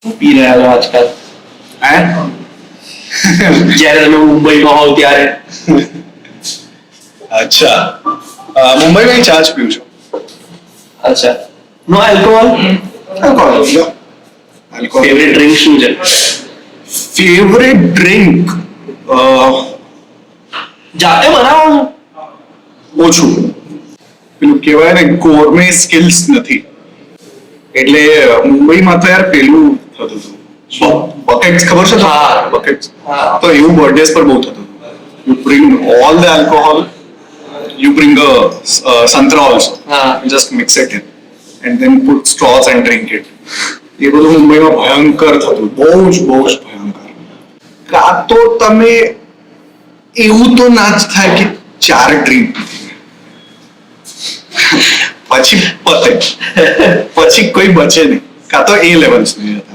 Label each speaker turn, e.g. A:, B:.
A: પી રહ્યા છો આજકાલ?
B: હે
A: જ્યારે તમે મુંબઈમાં હોવ ત્યારે?
B: અચ્છા મુંબઈમાં ચા જ પીઉં છું.
A: અચ્છા, નો આલ્કોહોલ? ફેવરેટ ડ્રિંક શું છે?
B: ફેવરેટ ડ્રિંક
A: જાતે બનાવો છો?
B: ઓછું પેલું કહેવાય ને ગોરમે સ્કિલ્સ નથી એટલે મુંબઈમાં તો યાર પેલું થતું હતું બકેટ્સ ખબર છે?
A: હા.
B: બકેટ્સ
A: હા.
B: તો એવું બર્થડેઝ પર બહુ થતું હતું. You bring all the alcohol, you bring સંતરા ઓલ્સો,
A: હા.
B: Just mix it in and then put straws and drink it. એ બધું મુંબઈમાં ભયંકર થતું, બહુ જ ભયંકર. કાં તો તમે એવું તો ના જ થાય કે 4 ડ્રિંક પછી પતે, પછી કોઈ બચે નહીં, કાં તો એ લેવલ સુધી હતા.